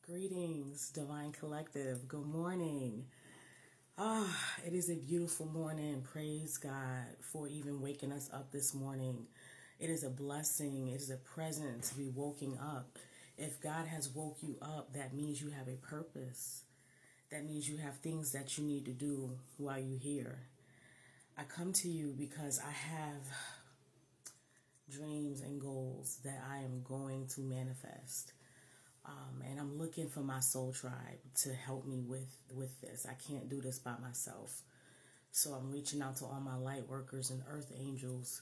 Greetings, Divine Collective. Good morning. It is a beautiful morning. Praise God for even waking us up this morning. It is a blessing. It is a present to be woken up. If God has woke you up, that means you have a purpose. That means you have things that you need to do while you're here. I come to you because I have dreams and goals that I am going to manifest. And I'm looking for my soul tribe to help me with this. I can't do this by myself. So I'm reaching out to all my light workers and earth angels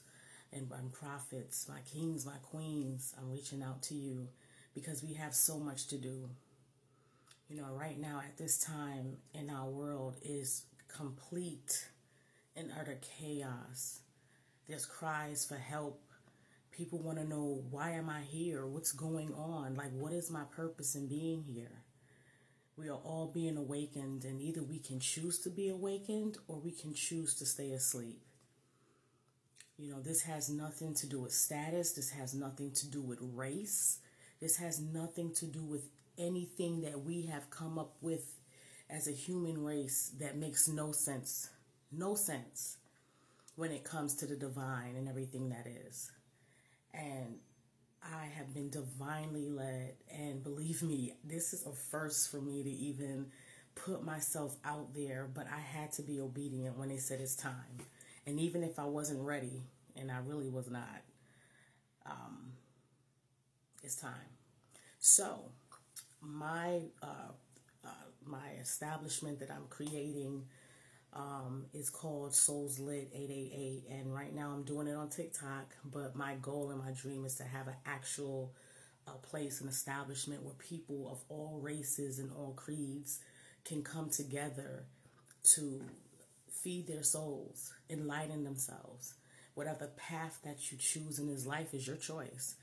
and prophets, my kings, my queens. I'm reaching out to you because we have so much to do. You know, right now at this time in our world is complete and utter chaos. There's cries for help. People want to know, why am I here? What's going on? Like, what is my purpose in being here? We are all being awakened, and either we can choose to be awakened or we can choose to stay asleep. You know, this has nothing to do with status. This has nothing to do with race. This has nothing to do with anything that we have come up with as a human race that makes no sense. No sense when it comes to the divine and everything that is. And I have been divinely led, and believe me, this is a first for me to even put myself out there, but I had to be obedient when they said it's time. And even if I wasn't ready, and I really was not, it's time. So my establishment that I'm creating is called Souls Lit 888, and right now I'm doing it on TikTok, but my goal and my dream is to have an actual place, an establishment where people of all races and all creeds can come together to feed their souls, enlighten themselves. Whatever path that you choose in this life is your choice,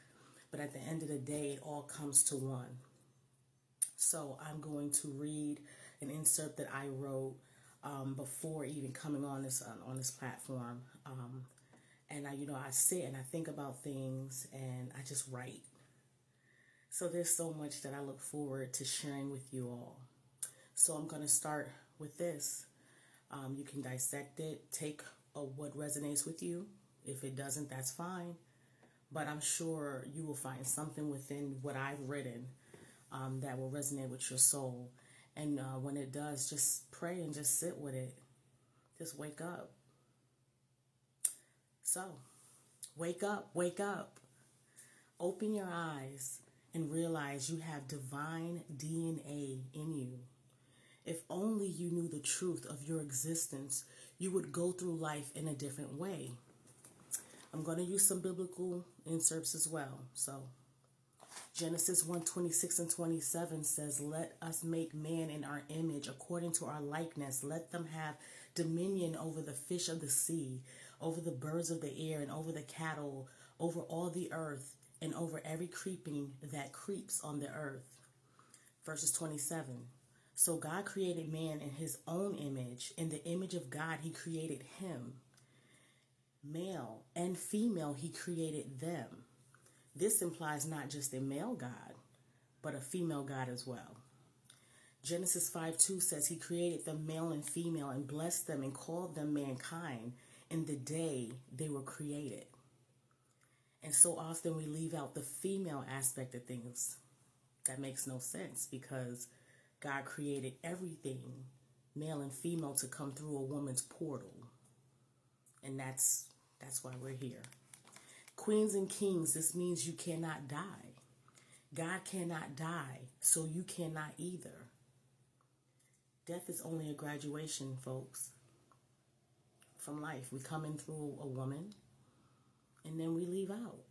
but at the end of the day, it all comes to one. So I'm going to read an insert that I wrote before even coming on this platform, and I sit and I think about things and I just write. So there's so much that I look forward to sharing with you all. So I'm going to start with this. You can dissect it, take what resonates with you. If it doesn't, that's fine. But I'm sure you will find something within what I've written that will resonate with your soul. And when it does, just pray and just sit with it. Just wake up. So, wake up, wake up. Open your eyes and realize you have divine DNA in you. If only you knew the truth of your existence, you would go through life in a different way. I'm going to use some biblical inserts as well. So, Genesis 1:26 and 27 says, "Let us make man in our image, according to our likeness. Let them have dominion over the fish of the sea, over the birds of the air, and over the cattle, over all the earth, and over every creeping that creeps on the earth." Verses 27. So God created man in his own image. In the image of God, he created him. Male and female, he created them. This implies not just a male God, but a female God as well. Genesis 5:2 says he created them male and female and blessed them and called them mankind in the day they were created. And so often we leave out the female aspect of things. That makes no sense because God created everything, male and female, to come through a woman's portal. And that's why we're here. Queens and kings, this means you cannot die. God cannot die, so you cannot either. Death is only a graduation, folks, from life. We come in through a woman, and then we leave out.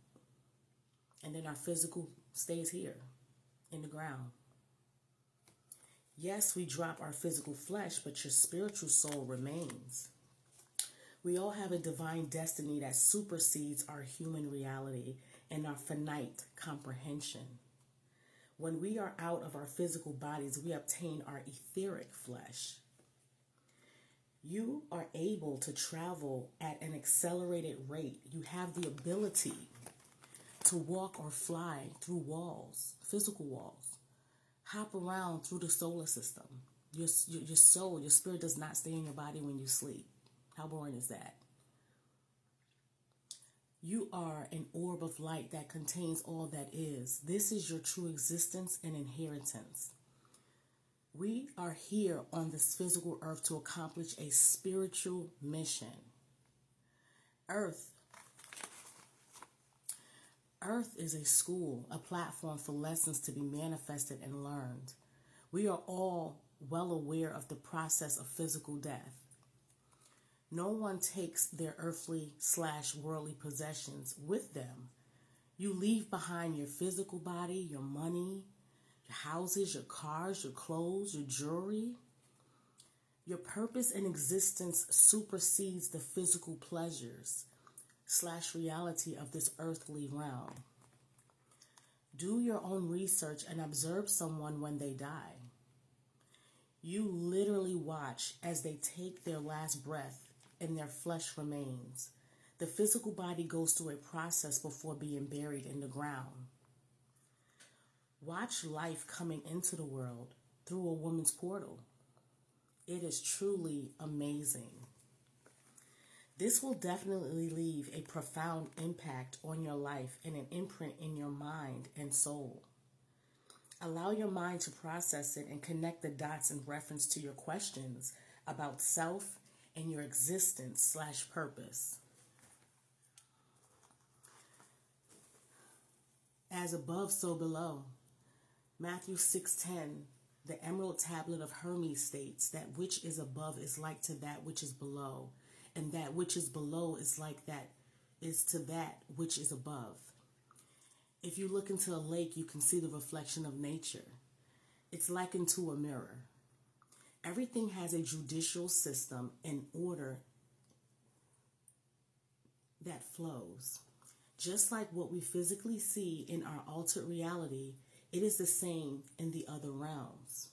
And then our physical stays here, in the ground. Yes, we drop our physical flesh, but your spiritual soul remains. We all have a divine destiny that supersedes our human reality and our finite comprehension. When we are out of our physical bodies, we obtain our etheric flesh. You are able to travel at an accelerated rate. You have the ability to walk or fly through walls, physical walls. hop around through the solar system. Your soul, your spirit does not stay in your body when you sleep. How boring is that? You are an orb of light that contains all that is. This is your true existence and inheritance. We are here on this physical earth to accomplish a spiritual mission. Earth is a school, a platform for lessons to be manifested and learned. We are all well aware of the process of physical death. No one takes their earthly/worldly possessions with them. You leave behind your physical body, your money, your houses, your cars, your clothes, your jewelry. Your purpose in existence supersedes the physical pleasures/reality of this earthly realm. Do your own research and observe someone when they die. You literally watch as they take their last breath and their flesh remains. The physical body goes through a process before being buried in the ground. Watch life coming into the world through a woman's portal. It is truly amazing. This will definitely leave a profound impact on your life and an imprint in your mind and soul. Allow your mind to process it and connect the dots in reference to your questions about self and your existence/purpose. As above, so below. Matthew 6:10, the emerald tablet of Hermes states that which is above is like to that which is below, and that which is below is like that is to that which is above. If you look into a lake, you can see the reflection of nature. It's likened to a mirror. Everything has a judicial system and order that flows. Just like what we physically see in our altered reality, it is the same in the other realms.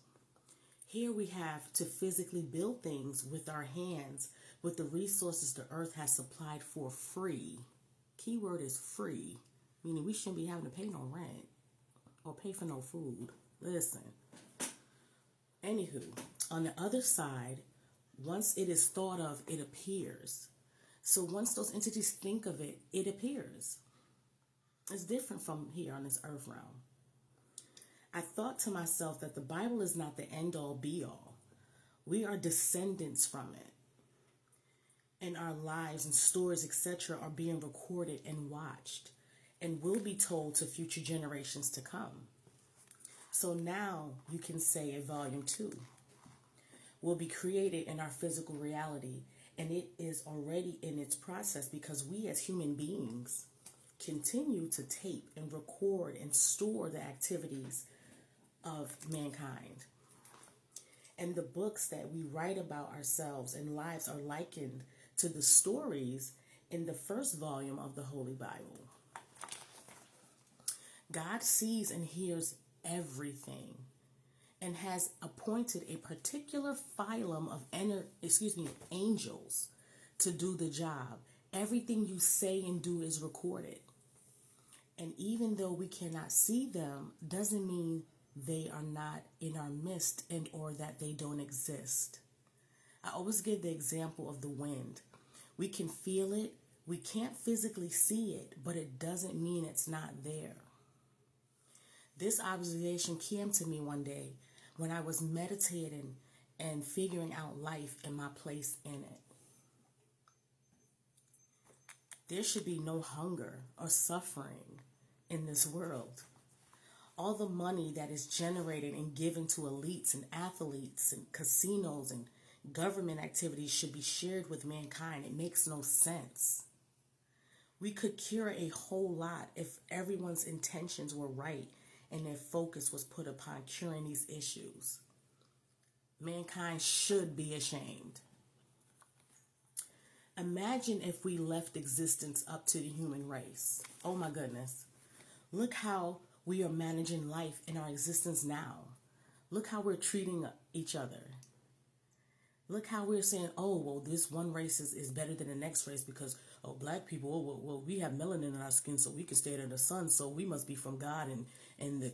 Here we have to physically build things with our hands, with the resources the earth has supplied for free. Keyword is free, meaning we shouldn't be having to pay no rent or pay for no food. Listen. Anywho, on the other side, once it is thought of, it appears. So once those entities think of it, it appears. It's different from here on this earth realm. I thought to myself that the Bible is not the end-all be-all. We are descendants from it. And our lives and stories, etc., are being recorded and watched and will be told to future generations to come. So now you can say a volume 2 will be created in our physical reality, and it is already in its process because we as human beings continue to tape and record and store the activities of mankind. And the books that we write about ourselves and lives are likened to the stories in the first volume of the Holy Bible. God sees and hears everything and has appointed a particular phylum of angels to do the job. Everything you say and do is recorded. And even though we cannot see them, doesn't mean they are not in our midst and or that they don't exist. I always give the example of the wind. We can feel it, we can't physically see it, but it doesn't mean it's not there. This observation came to me one day when I was meditating and figuring out life and my place in it. There should be no hunger or suffering in this world. All the money that is generated and given to elites and athletes and casinos and government activities should be shared with mankind. It makes no sense. We could cure a whole lot if everyone's intentions were right and their focus was put upon curing these issues. Mankind should be ashamed. Imagine if we left existence up to the human race. Oh my goodness. Look how we are managing life in our existence now. Look how we're treating each other. Look how we're saying, oh, well, this one race is better than the next race because, oh, black people, oh, well, we have melanin in our skin so we can stay under the sun, so we must be from God and the